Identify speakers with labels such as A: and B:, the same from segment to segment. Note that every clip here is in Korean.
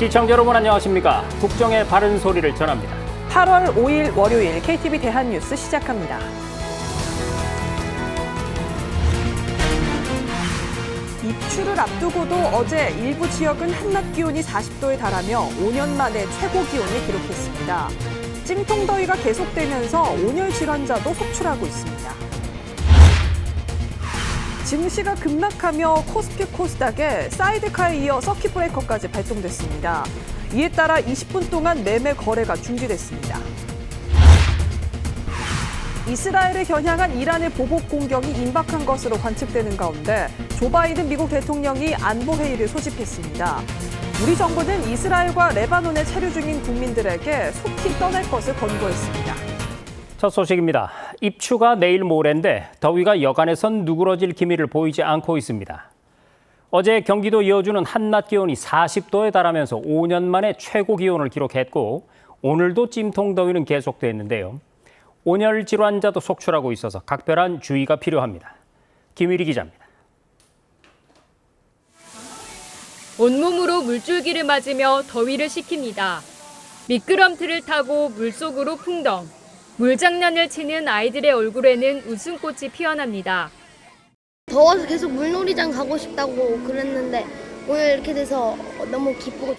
A: 시청자 여러분 안녕하십니까? 국정의 바른 소리를 전합니다.
B: 8월 5일 월요일 KTV 대한뉴스 시작합니다. 입추를 앞두고도 어제 일부 지역은 한낮 기온이 40도에 달하며 5년 만에 최고 기온을 기록했습니다. 찜통더위가 계속되면서 온열 질환자도 속출하고 있습니다. 증시가 급락하며 코스피 코스닥에 사이드카에 이어 서킷 브레이커까지 발동됐습니다. 이에 따라 20분 동안 매매 거래가 중지됐습니다. 이스라엘을 겨냥한 이란의 보복 공격이 임박한 것으로 관측되는 가운데 조 바이든 미국 대통령이 안보회의를 소집했습니다. 우리 정부는 이스라엘과 레바논에 체류 중인 국민들에게 속히 떠날 것을 권고했습니다.
A: 첫 소식입니다. 입추가 내일 모레인데 더위가 여간에선 누그러질 기미를 보이지 않고 있습니다. 어제 경기도 여주는 한낮 기온이 40도에 달하면서 5년 만에 최고 기온을 기록했고 오늘도 찜통 더위는 계속됐는데요. 온열 질환자도 속출하고 있어서 각별한 주의가 필요합니다. 김유리 기자입니다.
C: 온몸으로 물줄기를 맞으며 더위를 식힙니다. 미끄럼틀을 타고 물속으로 풍덩. 물장난을 치는 아이들의 얼굴에는 웃음꽃이 피어납니다.
D: 더워서 계속 물놀이장 가고 싶다고 그랬는데 오늘 이렇게 돼서 너무 기쁘고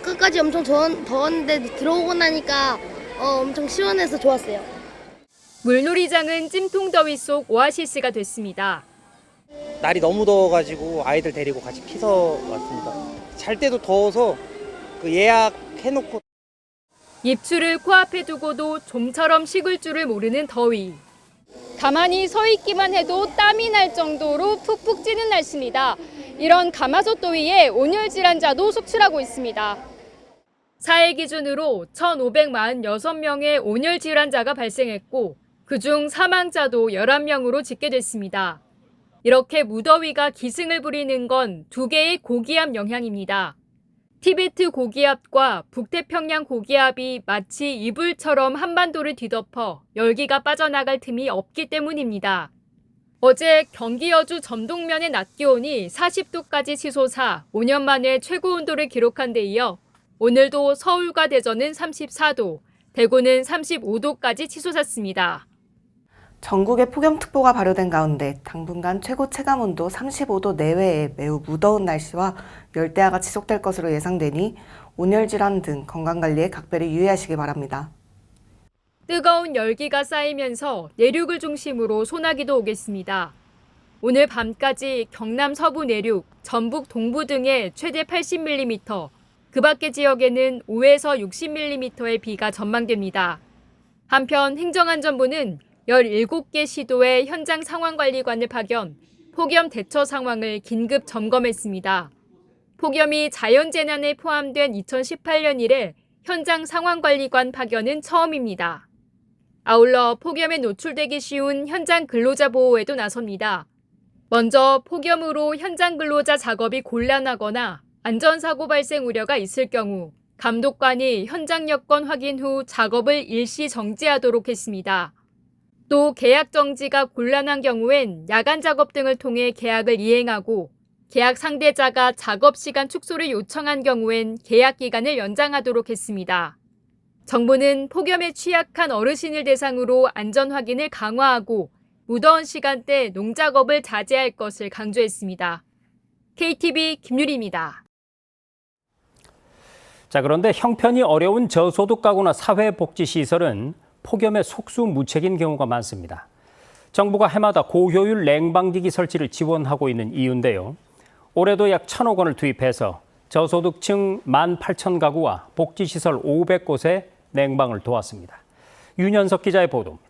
D: 끝까지 엄청 더웠는데 들어오고 나니까 엄청 시원해서 좋았어요.
C: 물놀이장은 찜통더위 속 오아시스가 됐습니다.
E: 날이 너무 더워가지고 아이들 데리고 같이 피서 왔습니다. 잘 때도 더워서 예약해놓고
C: 입추를 코앞에 두고도 좀처럼 식을 줄을 모르는 더위. 가만히 서 있기만 해도 땀이 날 정도로 푹푹 찌는 날씨입니다. 이런 가마솥 더위에 온열 질환자도 속출하고 있습니다. 4일 기준으로 1,546명의 온열 질환자가 발생했고 그중 사망자도 11명으로 집계됐습니다. 이렇게 무더위가 기승을 부리는 건 두 개의 고기압 영향입니다. 티베트 고기압과 북태평양 고기압이 마치 이불처럼 한반도를 뒤덮어 열기가 빠져나갈 틈이 없기 때문입니다. 어제 경기 여주 점동면의 낮 기온이 40도까지 치솟아 5년 만에 최고 온도를 기록한 데 이어 오늘도 서울과 대전은 34도, 대구는 35도까지 치솟았습니다.
F: 전국에 폭염특보가 발효된 가운데 당분간 최고 체감온도 35도 내외의 매우 무더운 날씨와 열대야가 지속될 것으로 예상되니 온열질환 등 건강관리에 각별히 유의하시기 바랍니다.
C: 뜨거운 열기가 쌓이면서 내륙을 중심으로 소나기도 오겠습니다. 오늘 밤까지 경남 서부 내륙, 전북 동부 등에 최대 80mm, 그 밖의 지역에는 5에서 60mm의 비가 전망됩니다. 한편 행정안전부는 17개 시도에 현장 상황관리관을 파견, 폭염 대처 상황을 긴급 점검했습니다. 폭염이 자연재난에 포함된 2018년 이래 현장 상황관리관 파견은 처음입니다. 아울러 폭염에 노출되기 쉬운 현장 근로자 보호에도 나섭니다. 먼저 폭염으로 현장 근로자 작업이 곤란하거나 안전사고 발생 우려가 있을 경우 감독관이 현장 여건 확인 후 작업을 일시 정지하도록 했습니다. 또 계약 정지가 곤란한 경우엔 야간 작업 등을 통해 계약을 이행하고 계약 상대자가 작업 시간 축소를 요청한 경우엔 계약 기간을 연장하도록 했습니다. 정부는 폭염에 취약한 어르신을 대상으로 안전 확인을 강화하고 무더운 시간대 농작업을 자제할 것을 강조했습니다. KTV 김유리입니다.
A: 자, 그런데 형편이 어려운 저소득 가구나 사회복지시설은 폭염에 속수무책인 경우가 많습니다. 정부가 해마다 고효율 냉방기기 설치를 지원하고 있는 이유인데요. 올해도 약 1,000억 원을 투입해서 저소득층 18,000가구와 복지시설 500곳에 냉방을 도왔습니다. 윤현석 기자의 보도입니다.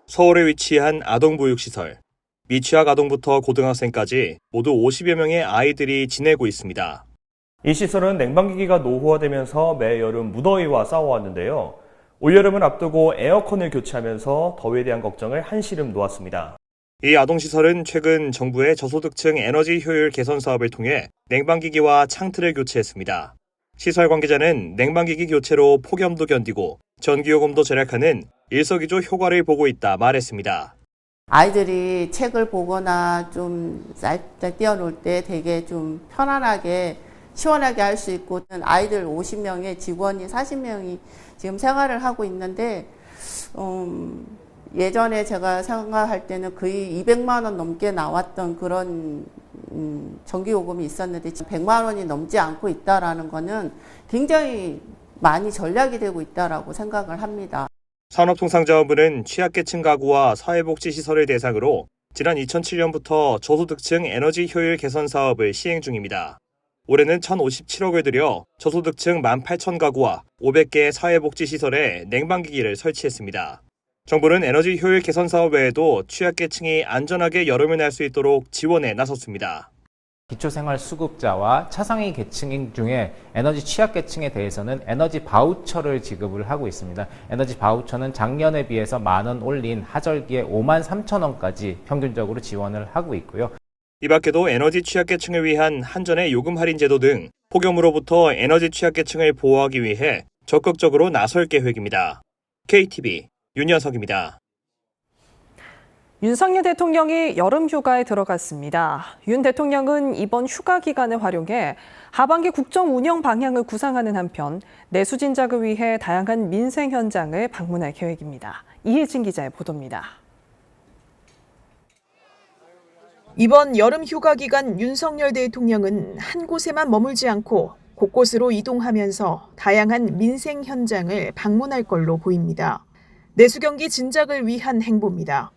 G: 서울에 위치한 아동보육시설. 미취학 아동부터 고등학생까지 모두 50여 명의 아이들이 지내고 있습니다.
H: 이 시설은 냉방기기가 노후화되면서 매 여름 무더위와 싸워왔는데요. 올여름을 앞두고 에어컨을 교체하면서 더위에 대한 걱정을 한시름 놓았습니다.
G: 이 아동시설은 최근 정부의 저소득층 에너지 효율 개선 사업을 통해 냉방기기와 창틀을 교체했습니다. 시설 관계자는 냉방기기 교체로 폭염도 견디고 전기요금도 절약하는 일석이조 효과를 보고 있다 말했습니다.
I: 아이들이 책을 보거나 좀 살짝 뛰어놀 때 되게 좀 편안하게 시원하게 할 수 있고, 아이들 50명에 직원이 40명이 지금 생활을 하고 있는데, 예전에 제가 생각할 때는 거의 200만 원 넘게 나왔던 그런 전기요금이 있었는데 지금 100만 원이 넘지 않고 있다라는 거는 굉장히 많이 전략이 되고 있다라고 생각을 합니다.
G: 산업통상자원부는 취약계층 가구와 사회복지시설을 대상으로 지난 2007년부터 저소득층 에너지 효율 개선 사업을 시행 중입니다. 올해는 1,057억을 들여 저소득층 18,000가구와 500개의 사회복지시설에 냉방기기를 설치했습니다. 정부는 에너지 효율 개선 사업 외에도 취약계층이 안전하게 여름을 날 수 있도록 지원에 나섰습니다.
J: 기초생활수급자와 차상위 계층 중에 에너지 취약계층에 대해서는 에너지 바우처를 지급을 하고 있습니다. 에너지 바우처는 작년에 비해서 10,000원 올린 하절기에 53,000원까지 평균적으로 지원을 하고 있고요.
G: 이 밖에도 에너지 취약계층을 위한 한전의 요금 할인 제도 등 폭염으로부터 에너지 취약계층을 보호하기 위해 적극적으로 나설 계획입니다. KTV 윤현석입니다.
B: 윤석열 대통령이 여름 휴가에 들어갔습니다. 윤 대통령은 이번 휴가 기간을 활용해 하반기 국정 운영 방향을 구상하는 한편 내수 진작을 위해 다양한 민생 현장을 방문할 계획입니다. 이혜진 기자의 보도입니다. 이번 여름 휴가 기간 윤석열 대통령은 한 곳에만 머물지 않고 곳곳으로 이동하면서 다양한 민생 현장을 방문할 걸로 보입니다. 내수 경기 진작을 위한 행보입니다.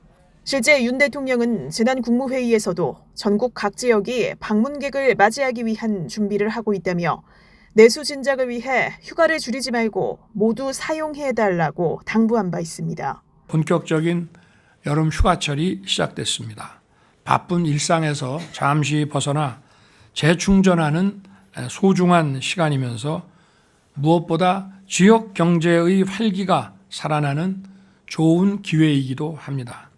B: 실제 윤 대통령은 지난 국무회의에서도 전국 각 지역이 방문객을 맞이하기 위한 준비를 하고 있다며 내수 진작을 위해 휴가를 줄이지 말고 모두 사용해달라고 당부한 바 있습니다.
K: 본격적인 여름 휴가철이 시작됐습니다. 바쁜 일상에서 잠시 벗어나 재충전하는 소중한 시간이면서 무엇보다 지역 경제의 활기가 살아나는 좋은 기회이기도 합니다.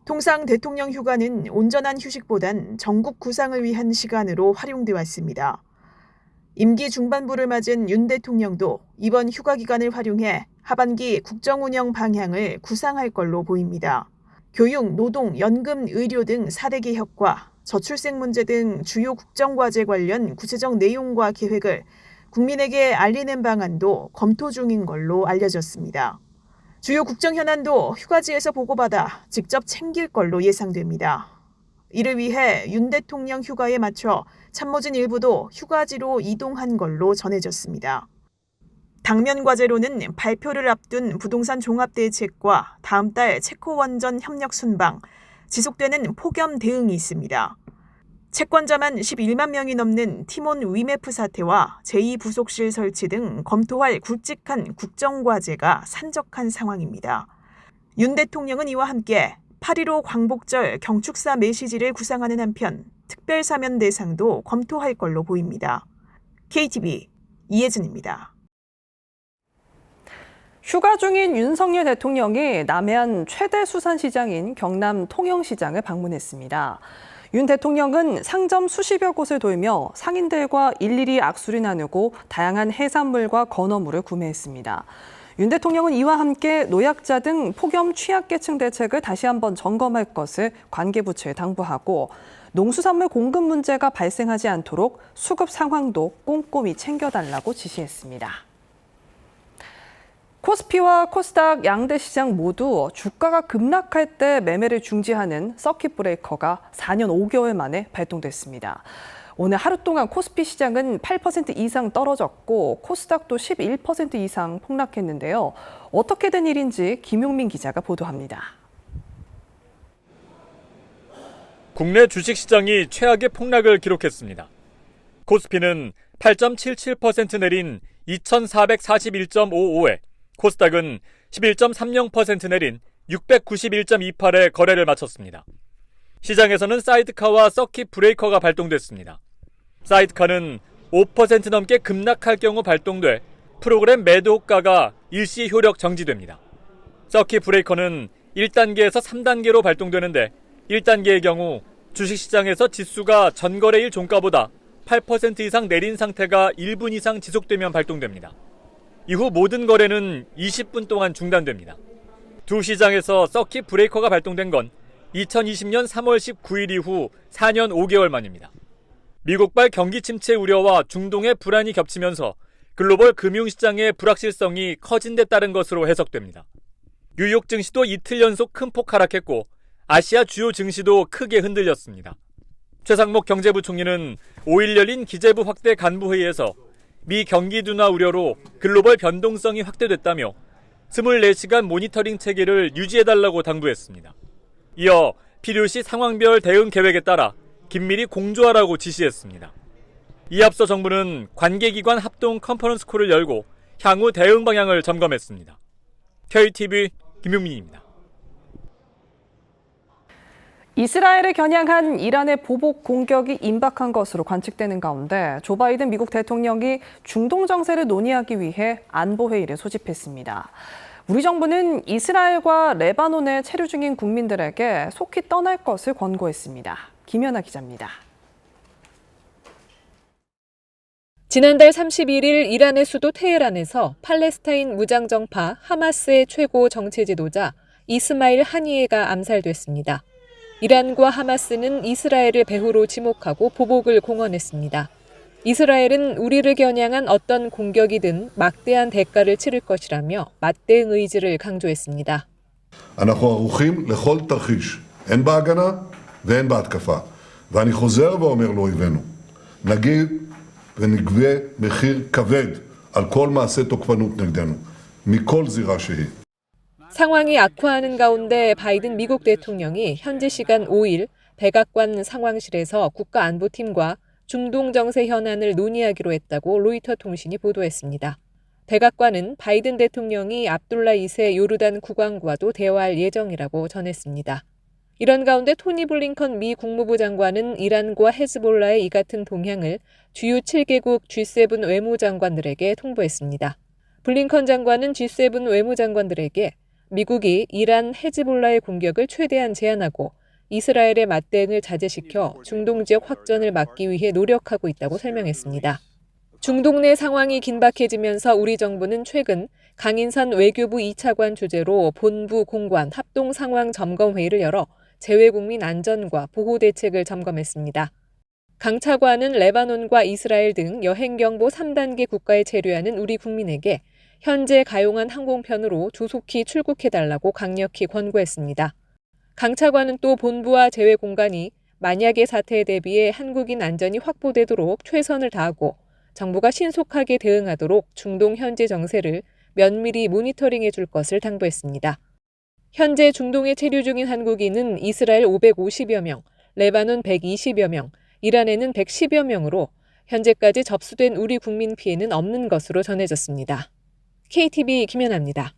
B: 통상 대통령 휴가는 온전한 휴식보단 전국 구상을 위한 시간으로 활용돼 왔습니다. 임기 중반부를 맞은 윤 대통령도 이번 휴가 기간을 활용해 하반기 국정 운영 방향을 구상할 걸로 보입니다. 교육, 노동, 연금, 의료 등 4대 개혁과 저출생 문제 등 주요 국정과제 관련 구체적 내용과 계획을 국민에게 알리는 방안도 검토 중인 걸로 알려졌습니다. 주요 국정 현안도 휴가지에서 보고받아 직접 챙길 걸로 예상됩니다. 이를 위해 윤 대통령 휴가에 맞춰 참모진 일부도 휴가지로 이동한 걸로 전해졌습니다. 당면 과제로는 발표를 앞둔 부동산 종합대책과 다음 달 체코원전 협력 순방, 지속되는 폭염 대응이 있습니다. 채권자만 11만 명이 넘는 티몬 위메프 사태와 제2부속실 설치 등 검토할 굵직한 국정과제가 산적한 상황입니다. 윤 대통령은 이와 함께 8.15 광복절 경축사 메시지를 구상하는 한편 특별사면 대상도 검토할 걸로 보입니다. KTV 이혜진입니다. 휴가 중인 윤석열 대통령이 남해안 최대 수산시장인 경남 통영시장을 방문했습니다. 윤 대통령은 상점 수십여 곳을 돌며 상인들과 일일이 악수를 나누고 다양한 해산물과 건어물을 구매했습니다. 윤 대통령은 이와 함께 노약자 등 폭염 취약계층 대책을 다시 한번 점검할 것을 관계부처에 당부하고 농수산물 공급 문제가 발생하지 않도록 수급 상황도 꼼꼼히 챙겨달라고 지시했습니다. 코스피와 코스닥 양대 시장 모두 주가가 급락할 때 매매를 중지하는 서킷 브레이커가 4년 5개월 만에 발동됐습니다. 오늘 하루 동안 코스피 시장은 8% 이상 떨어졌고 코스닥도 11% 이상 폭락했는데요. 어떻게 된 일인지 김용민 기자가 보도합니다.
L: 국내 주식시장이 최악의 폭락을 기록했습니다. 코스피는 8.77% 내린 2,441.55에 코스닥은 11.30% 내린 691.28에 거래를 마쳤습니다. 시장에서는 사이드카와 서킷 브레이커가 발동됐습니다. 사이드카는 5% 넘게 급락할 경우 발동돼 프로그램 매도 효과가 일시 효력 정지됩니다. 서킷 브레이커는 1단계에서 3단계로 발동되는데 1단계의 경우 주식시장에서 지수가 전거래일 종가보다 8% 이상 내린 상태가 1분 이상 지속되면 발동됩니다. 이후 모든 거래는 20분 동안 중단됩니다. 두 시장에서 서킷 브레이커가 발동된 건 2020년 3월 19일 이후 4년 5개월 만입니다. 미국발 경기 침체 우려와 중동의 불안이 겹치면서 글로벌 금융시장의 불확실성이 커진 데 따른 것으로 해석됩니다. 뉴욕 증시도 이틀 연속 큰 폭 하락했고 아시아 주요 증시도 크게 흔들렸습니다. 최상목 경제부총리는 5일 열린 기재부 확대 간부회의에서 미 경기 둔화 우려로 글로벌 변동성이 확대됐다며 24시간 모니터링 체계를 유지해달라고 당부했습니다. 이어 필요시 상황별 대응 계획에 따라 긴밀히 공조하라고 지시했습니다. 이에 앞서 정부는 관계기관 합동 컨퍼런스 콜을 열고 향후 대응 방향을 점검했습니다. KTV 김용민입니다.
B: 이스라엘을 겨냥한 이란의 보복 공격이 임박한 것으로 관측되는 가운데 조 바이든 미국 대통령이 중동 정세를 논의하기 위해 안보회의를 소집했습니다. 우리 정부는 이스라엘과 레바논에 체류 중인 국민들에게 속히 떠날 것을 권고했습니다. 김연아 기자입니다.
M: 지난달 31일 이란의 수도 테헤란에서 팔레스타인 무장정파 하마스의 최고 정치 지도자 이스마일 하니에가 암살됐습니다. 이란과 하마스는 이스라엘을 배후로 지목하고 보복을 공언했습니다. 이스라엘은 우리를 겨냥한 어떤 공격이든 막대한 대가를 치를 것이라며 맞대응 의지를 강조했습니다.
N: אנחנו ערוכים לכל תרחיש, הן בהגנה והן בהתקפה. ואני חוזר ואומר לאויבינו, נגיד ונגבה מחיר כבד על כל מעשה תוקפנות נגדנו, מכל זירה שהיא.
M: 상황이 악화하는 가운데 바이든 미국 대통령이 현지 시간 5일 백악관 상황실에서 국가안보팀과 중동 정세 현안을 논의하기로 했다고 로이터 통신이 보도했습니다. 백악관은 바이든 대통령이 압둘라 2세 요르단 국왕과도 대화할 예정이라고 전했습니다. 이런 가운데 토니 블링컨 미 국무부 장관은 이란과 헤즈볼라의 이 같은 동향을 주요 7개국 G7 외무장관들에게 통보했습니다. 블링컨 장관은 G7 외무장관들에게 미국이 이란 헤즈볼라의 공격을 최대한 제한하고 이스라엘의 맞대응을 자제시켜 중동 지역 확전을 막기 위해 노력하고 있다고 설명했습니다. 중동 내 상황이 긴박해지면서 우리 정부는 최근 강인선 외교부 2차관 주재로 본부 공관 합동 상황 점검 회의를 열어 재외국민 안전과 보호 대책을 점검했습니다. 강 차관은 레바논과 이스라엘 등 여행경보 3단계 국가에 체류하는 우리 국민에게 현재 가용한 항공편으로 조속히 출국해달라고 강력히 권고했습니다. 강 차관은 또 본부와 재외 공간이 만약의 사태에 대비해 한국인 안전이 확보되도록 최선을 다하고 정부가 신속하게 대응하도록 중동 현지 정세를 면밀히 모니터링해 줄 것을 당부했습니다. 현재 중동에 체류 중인 한국인은 이스라엘 550여 명, 레바논 120여 명, 이란에는 110여 명으로 현재까지 접수된 우리 국민 피해는 없는 것으로 전해졌습니다. KTV 김연아입니다.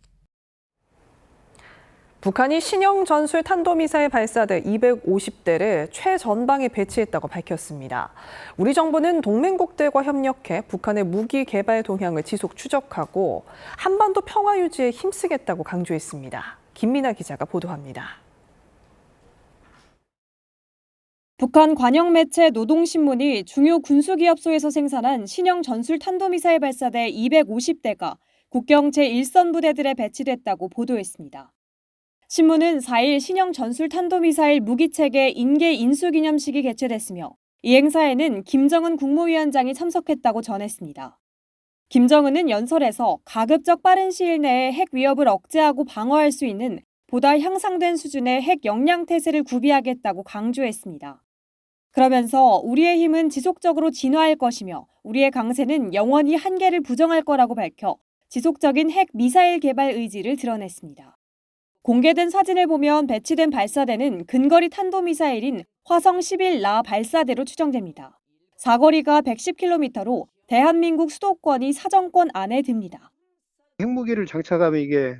B: 북한이 신형 전술 탄도미사일 발사대 250대를 최전방에 배치했다고 밝혔습니다. 우리 정부는 동맹국들과 협력해 북한의 무기 개발 동향을 지속 추적하고 한반도 평화 유지에 힘쓰겠다고 강조했습니다. 김민아 기자가 보도합니다.
O: 북한 관영 매체 노동신문이 중요 군수기업소에서 생산한 신형 전술 탄도미사일 발사대 250대가 국경 제1선 부대들에 배치됐다고 보도했습니다. 신문은 4일 신형 전술 탄도미사일 무기체계 인계 인수기념식이 개최됐으며 이 행사에는 김정은 국무위원장이 참석했다고 전했습니다. 김정은은 연설에서 가급적 빠른 시일 내에 핵 위협을 억제하고 방어할 수 있는 보다 향상된 수준의 핵 역량 태세를 구비하겠다고 강조했습니다. 그러면서 우리의 힘은 지속적으로 진화할 것이며 우리의 강세는 영원히 한계를 부정할 거라고 밝혀 지속적인 핵 미사일 개발 의지를 드러냈습니다. 공개된 사진을 보면 배치된 발사대는 근거리 탄도미사일인 화성 11라 발사대로 추정됩니다. 사거리가 110km로 대한민국 수도권이 사정권 안에 듭니다.
P: 핵무기를 장착하면 이게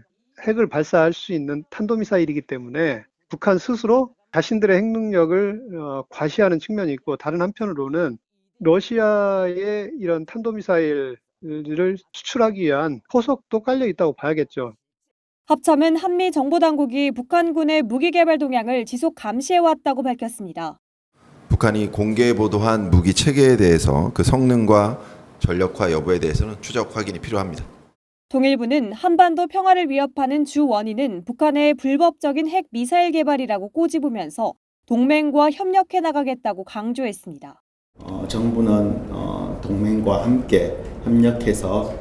P: 핵을 발사할 수 있는 탄도미사일이기 때문에 북한 스스로 자신들의 핵 능력을 과시하는 측면이 있고 다른 한편으로는 러시아의 이런 탄도미사일을 수출하기 위한 포석도 깔려 있다고 봐야겠죠.
O: 합참은 한미 정보당국이 북한군의 무기 개발 동향을 지속 감시해왔다고 밝혔습니다.
Q: 북한이 공개 보도한 무기 체계에 대해서 그 성능과 전력화 여부에 대해서는 추적 확인이 필요합니다.
O: 통일부는 한반도 평화를 위협하는 주 원인은 북한의 불법적인 핵 미사일 개발이라고 꼬집으면서 동맹과 협력해 나가겠다고 강조했습니다.
R: 정부는 동맹과 함께 협력해서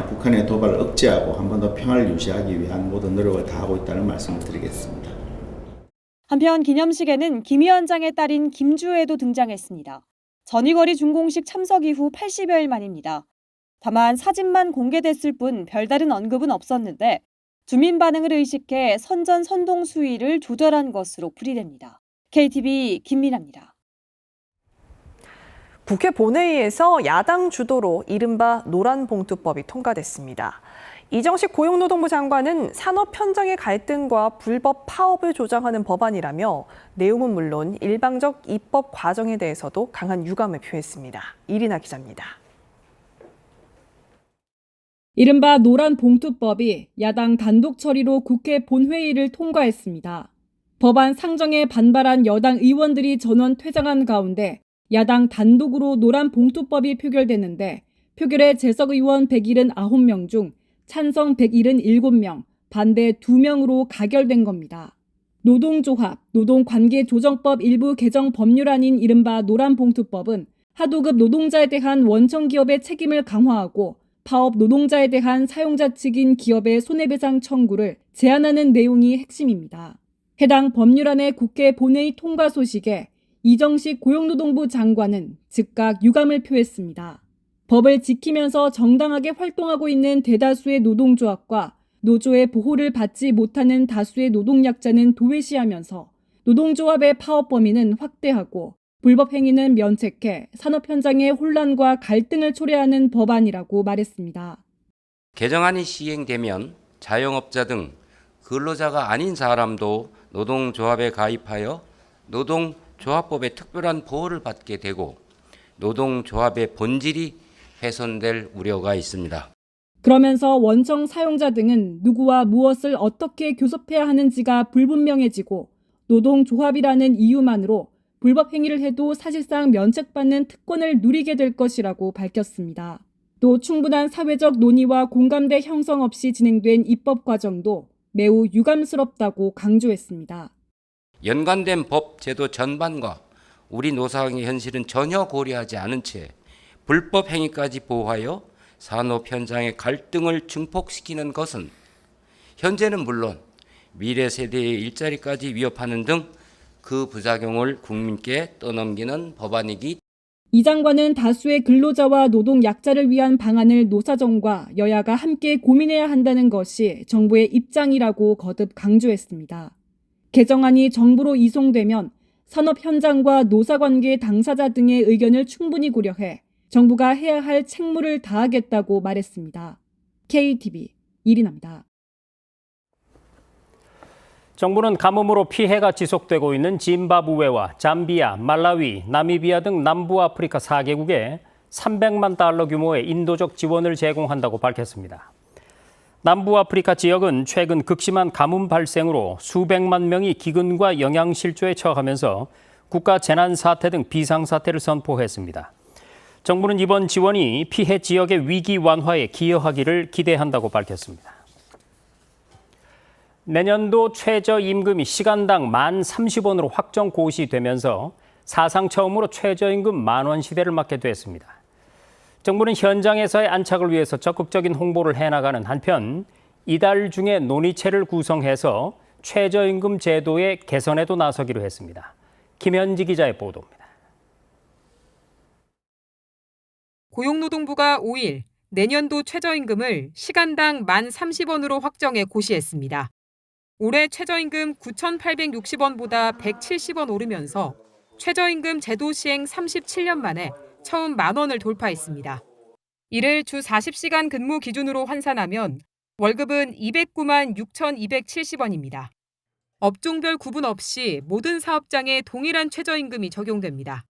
R: 북한의 도발을 억제하고 한반도 평화를 유지하기 위한 모든 노력을 다하고 있다는 말씀을 드리겠습니다.
O: 한편 기념식에는 김 위원장의 딸인 김주애도 등장했습니다. 전위거리 준공식 참석 이후 80여일 만입니다. 다만 사진만 공개됐을 뿐 별다른 언급은 없었는데 주민 반응을 의식해 선전 선동 수위를 조절한 것으로 풀이됩니다. KTV 김민아입니다.
B: 국회 본회의에서 야당 주도로 이른바 노란봉투법이 통과됐습니다. 이정식 고용노동부 장관은 산업 현장의 갈등과 불법 파업을 조장하는 법안이라며 내용은 물론 일방적 입법 과정에 대해서도 강한 유감을 표했습니다. 이리나 기자입니다.
S: 이른바 노란봉투법이 야당 단독 처리로 국회 본회의를 통과했습니다. 법안 상정에 반발한 여당 의원들이 전원 퇴장한 가운데 야당 단독으로 노란봉투법이 표결됐는데 표결에 재석 의원 179명 중 찬성 177명, 반대 2명으로 가결된 겁니다. 노동조합, 노동관계조정법 일부 개정 법률안인 이른바 노란봉투법은 하도급 노동자에 대한 원청기업의 책임을 강화하고 파업 노동자에 대한 사용자 측인 기업의 손해배상 청구를 제한하는 내용이 핵심입니다. 해당 법률안의 국회 본회의 통과 소식에 이정식 고용노동부 장관은 즉각 유감을 표했습니다. 법을 지키면서 정당하게 활동하고 있는 대다수의 노동조합과 노조의 보호를 받지 못하는 다수의 노동약자는 도외시하면서 노동조합의 파업 범위는 확대하고 불법 행위는 면책해 산업 현장의 혼란과 갈등을 초래하는 법안이라고 말했습니다.
T: 개정안이 시행되면 자영업자 등 근로자가 아닌 사람도 노동조합에 가입하여 노동조합법의 특별한 보호를 받게 되고 노동조합의 본질이 훼손될 우려가 있습니다.
S: 그러면서 원청 사용자 등은 누구와 무엇을 어떻게 교섭해야 하는지가 불분명해지고 노동조합이라는 이유만으로 불법 행위를 해도 사실상 면책받는 특권을 누리게 될 것이라고 밝혔습니다. 또 충분한 사회적 논의와 공감대 형성 없이 진행된 입법 과정도 매우 유감스럽다고 강조했습니다.
T: 연관된 법 제도 전반과 우리 노사의 현실은 전혀 고려하지 않은 채 불법 행위까지 보호하여 산업 현장의 갈등을 증폭시키는 것은 현재는 물론 미래 세대의 일자리까지 위협하는 등 그 부작용을 국민께 떠넘기는 법안이기.
S: 이 장관은 다수의 근로자와 노동 약자를 위한 방안을 노사정과 여야가 함께 고민해야 한다는 것이 정부의 입장이라고 거듭 강조했습니다. 개정안이 정부로 이송되면 산업 현장과 노사관계 당사자 등의 의견을 충분히 고려해 정부가 해야 할 책무를 다하겠다고 말했습니다. KTV 이리나입니다.
A: 정부는 가뭄으로 피해가 지속되고 있는 짐바브웨와 잠비아, 말라위, 나미비아 등 남부 아프리카 4개국에 300만 달러 규모의 인도적 지원을 제공한다고 밝혔습니다. 남부 아프리카 지역은 최근 극심한 가뭄 발생으로 수백만 명이 기근과 영양실조에 처하면서 국가 재난사태 등 비상사태를 선포했습니다. 정부는 이번 지원이 피해 지역의 위기 완화에 기여하기를 기대한다고 밝혔습니다. 내년도 최저임금이 시간당 1,030원으로 확정 고시되면서 사상 처음으로 최저임금 만원 시대를 맞게 됐습니다. 정부는 현장에서의 안착을 위해서 적극적인 홍보를 해나가는 한편 이달 중에 논의체를 구성해서 최저임금 제도의 개선에도 나서기로 했습니다. 김현지 기자의 보도입니다.
U: 고용노동부가 5일 내년도 최저임금을 시간당 1,030원으로 확정해 고시했습니다. 올해 최저임금 9,860원보다 170원 오르면서 최저임금 제도 시행 37년 만에 처음 10,000원을 돌파했습니다. 이를 주 40시간 근무 기준으로 환산하면 월급은 209만 6,270원입니다. 업종별 구분 없이 모든 사업장에 동일한 최저임금이 적용됩니다.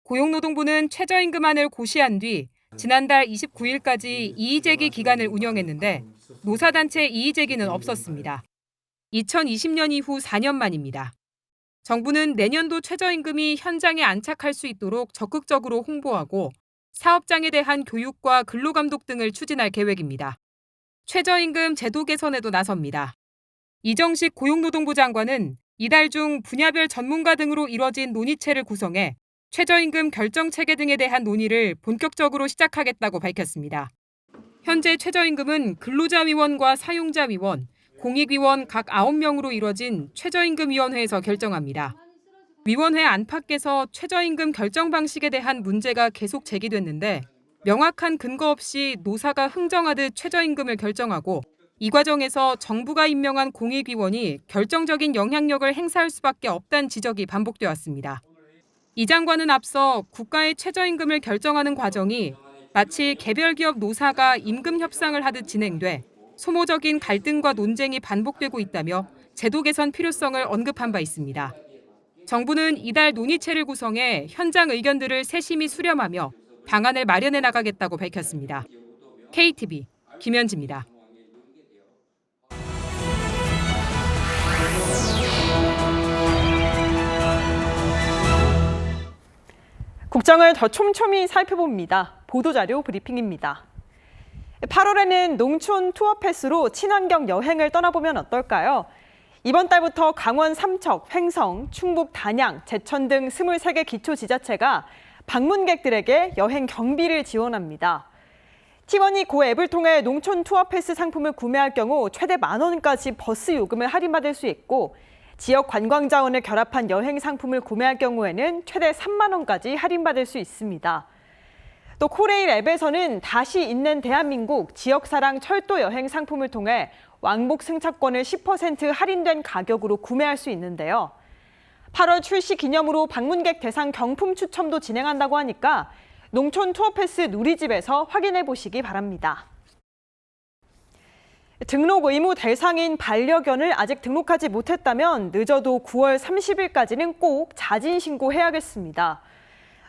U: 고용노동부는 최저임금안을 고시한 뒤 지난달 29일까지 이의제기 기간을 운영했는데 노사단체 이의제기는 없었습니다. 2020년 이후 4년 만입니다. 정부는 내년도 최저임금이 현장에 안착할 수 있도록 적극적으로 홍보하고 사업장에 대한 교육과 근로감독 등을 추진할 계획입니다. 최저임금 제도 개선에도 나섭니다. 이정식 고용노동부 장관은 이달 중 분야별 전문가 등으로 이뤄진 논의체를 구성해 최저임금 결정 체계 등에 대한 논의를 본격적으로 시작하겠다고 밝혔습니다. 현재 최저임금은 근로자위원과 사용자위원, 공익위원 각 9명으로 이뤄진 최저임금위원회에서 결정합니다. 위원회 안팎에서 최저임금 결정 방식에 대한 문제가 계속 제기됐는데 명확한 근거 없이 노사가 흥정하듯 최저임금을 결정하고 이 과정에서 정부가 임명한 공익위원이 결정적인 영향력을 행사할 수밖에 없다는 지적이 반복돼 왔습니다. 이 장관은 앞서 국가의 최저임금을 결정하는 과정이 마치 개별 기업 노사가 임금 협상을 하듯 진행돼 소모적인 갈등과 논쟁이 반복되고 있다며 제도 개선 필요성을 언급한 바 있습니다. 정부는 이달 논의체를 구성해 현장 의견들을 세심히 수렴하며 방안을 마련해 나가겠다고 밝혔습니다. KTV 김현지입니다.
B: 국장을 더 촘촘히 살펴봅니다. 보도자료 브리핑입니다. 8월에는 농촌 투어 패스로 친환경 여행을 떠나보면 어떨까요? 이번 달부터 강원 삼척, 횡성, 충북 단양, 제천 등 23개 기초지자체가 방문객들에게 여행 경비를 지원합니다. T1이 고 앱을 통해 농촌 투어 패스 상품을 구매할 경우 최대 10,000원까지 버스 요금을 할인받을 수 있고 지역 관광 자원을 결합한 여행 상품을 구매할 경우에는 최대 3만 원까지 할인받을 수 있습니다. 또 코레일 앱에서는 다시 있는 대한민국 지역사랑 철도 여행 상품을 통해 왕복 승차권을 10% 할인된 가격으로 구매할 수 있는데요. 8월 출시 기념으로 방문객 대상 경품 추첨도 진행한다고 하니까 농촌 투어 패스 누리집에서 확인해 보시기 바랍니다. 등록 의무 대상인 반려견을 아직 등록하지 못했다면 늦어도 9월 30일까지는 꼭 자진 신고해야겠습니다.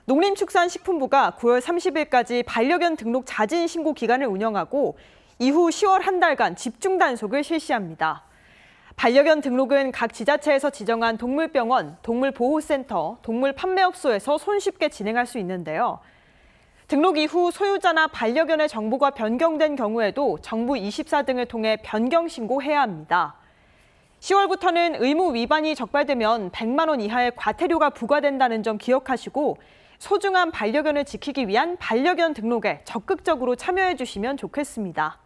B: 농림축산식품부가 9월 30일까지 반려견 등록 자진 신고 기간을 운영하고 이후 10월 한 달간 집중 단속을 실시합니다. 반려견 등록은 각 지자체에서 지정한 동물병원, 동물보호센터, 동물 판매업소에서 손쉽게 진행할 수 있는데요. 등록 이후 소유자나 반려견의 정보가 변경된 경우에도 정부 24 등을 통해 변경 신고해야 합니다. 10월부터는 의무 위반이 적발되면 100만 원 이하의 과태료가 부과된다는 점 기억하시고 소중한 반려견을 지키기 위한 반려견 등록에 적극적으로 참여해 주시면 좋겠습니다.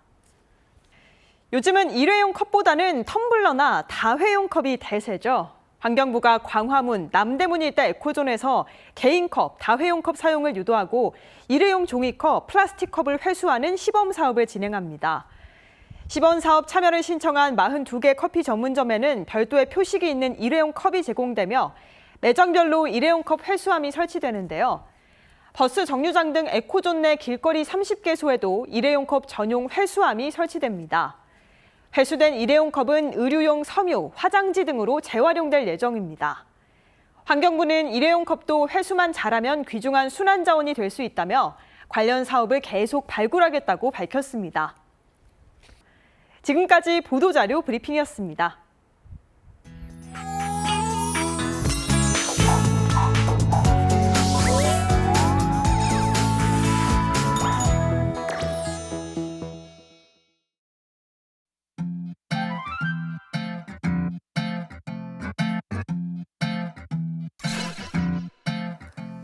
B: 요즘은 일회용 컵보다는 텀블러나 다회용 컵이 대세죠. 환경부가 광화문, 남대문 일대 에코존에서 개인컵, 다회용 컵 사용을 유도하고 일회용 종이컵, 플라스틱 컵을 회수하는 시범 사업을 진행합니다. 시범 사업 참여를 신청한 42개 커피 전문점에는 별도의 표식이 있는 일회용 컵이 제공되며 매장별로 일회용 컵 회수함이 설치되는데요. 버스 정류장 등 에코존 내 길거리 30개소에도 일회용 컵 전용 회수함이 설치됩니다. 회수된 일회용 컵은 의류용 섬유, 화장지 등으로 재활용될 예정입니다. 환경부는 일회용 컵도 회수만 잘하면 귀중한 순환 자원이 될 수 있다며 관련 사업을 계속 발굴하겠다고 밝혔습니다. 지금까지 보도자료 브리핑이었습니다.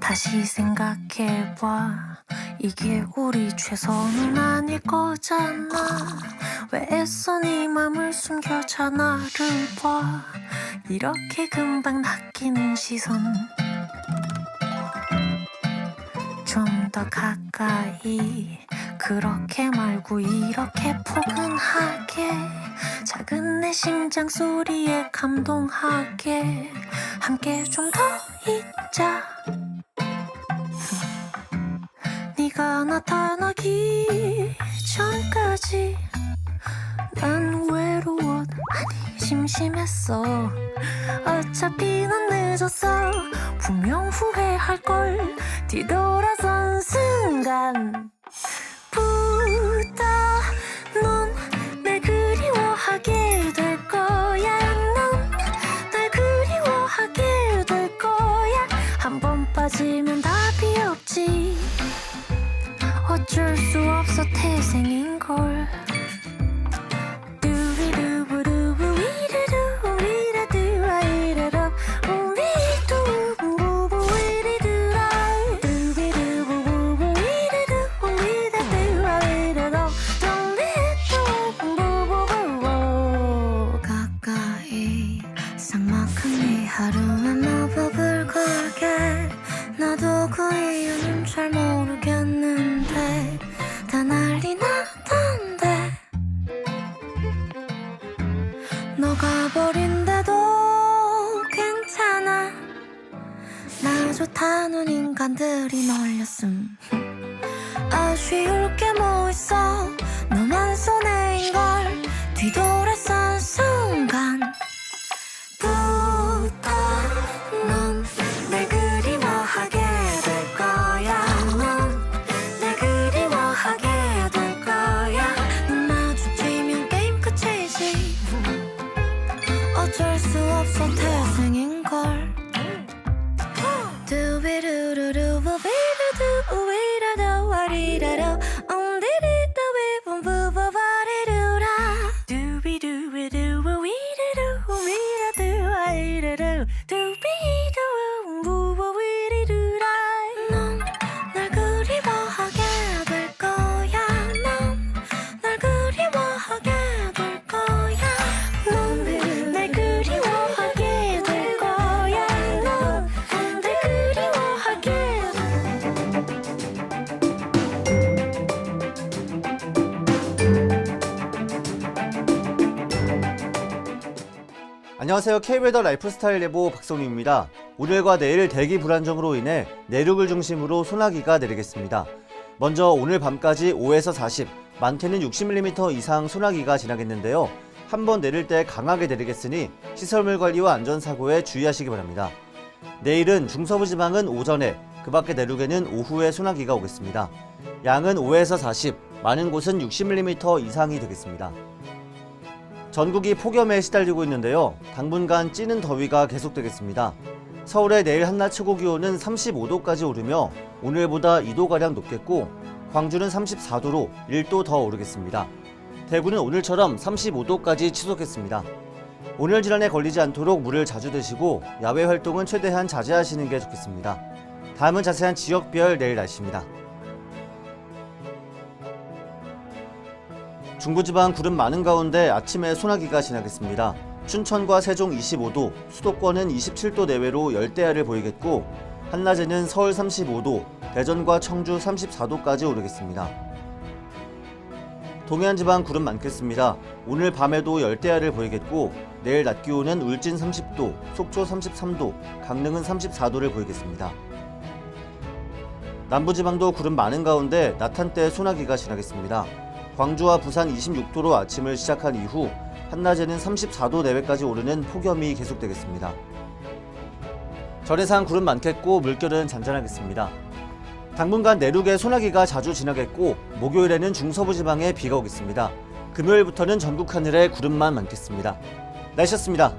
D: 다시 생각해봐. 이게 우리 최선은 아닐 거잖아. 왜 애써 네 맘을 숨겨자 나를 봐. 이렇게 금방 낚이는 시선. 좀 더 가까이. 그렇게 말고 이렇게 포근하게. 작은 내 심장 소리에 감동하게. 함께 좀 더 있자. 네가 나타나기 전까지 난 외로워 아니 심심했어. 어차피 난 늦었어. 분명 후회할걸. 뒤돌아선 순간 부터 넌 날 그리워하게 될 거야. 넌 날 그리워하게 될 거야. 한 번 빠지면 답이 없지. 어쩔 수 없어 태생인걸. 그 이유는 잘 모르겠는데 다 난리 나던데 너가 버린데도 괜찮아 나 좋다는 인간들이 널렸음 아쉬울 게 뭐 있어 너만 손해인걸 뒤돌아선 순간 부터 넌 날 그리워하게 될 거야 넌 날 그리워하게 될 거야 눈 마주치면 게임 끝이지 어쩔 수 없어 태생인걸 두비루루루 부비루두 우이라도 와리라도 옴디리도 위본 부부바리루라 두비두비두 우이라도 우이라도 와이라도 두비두 부부위리루라 넌 날 그리워하게 될 거야 넌 날 그리워하게 될 거야 넌 날 그리워하게 될 거야 넌 날 그리워하게
E: 안녕하세요. K웨더 라이프스타일 예보 박성윤입니다. 오늘과 내일 대기 불안정으로 인해 내륙을 중심으로 소나기가 내리겠습니다. 먼저 오늘 밤까지 5에서 40, 많게는 60mm 이상 소나기가 지나겠는데요. 한번 내릴 때 강하게 내리겠으니 시설물 관리와 안전사고에 주의하시기 바랍니다. 내일은 중서부 지방은 오전에, 그 밖에 내륙에는 오후에 소나기가 오겠습니다. 양은 5에서 40, 많은 곳은 60mm 이상이 되겠습니다. 전국이 폭염에 시달리고 있는데요. 당분간 찌는 더위가 계속되겠습니다. 서울의 내일 한낮 최고 기온은 35도까지 오르며 오늘보다 2도가량 높겠고 광주는 34도로 1도 더 오르겠습니다. 대구는 오늘처럼 35도까지 치솟겠습니다. 온열 질환에 걸리지 않도록 물을 자주 드시고 야외 활동은 최대한 자제하시는 게 좋겠습니다. 다음은 자세한 지역별 내일 날씨입니다. 중부지방 구름 많은 가운데 아침에 소나기가 지나겠습니다. 춘천과 세종 25도, 수도권은 27도 내외로 열대야를 보이겠고 한낮에는 서울 35도, 대전과 청주 34도까지 오르겠습니다. 동해안지방 구름 많겠습니다. 오늘 밤에도 열대야를 보이겠고 내일 낮 기온은 울진 30도, 속초 33도, 강릉은 34도를 보이겠습니다. 남부지방도 구름 많은 가운데 낮 한때 소나기가 지나겠습니다. 광주와 부산 26도로 아침을 시작한 이후 한낮에는 34도 내외까지 오르는 폭염이 계속되겠습니다. 전해상 구름 많겠고 물결은 잔잔하겠습니다. 당분간 내륙에 소나기가 자주 지나겠고 목요일에는 중서부 지방에 비가 오겠습니다. 금요일부터는 전국 하늘에 구름만 많겠습니다. 날씨였습니다.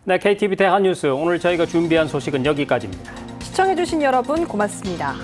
A: 네, KTV 대한뉴스 오늘 저희가 준비한 소식은 여기까지입니다.
B: 시청해주신 여러분 고맙습니다.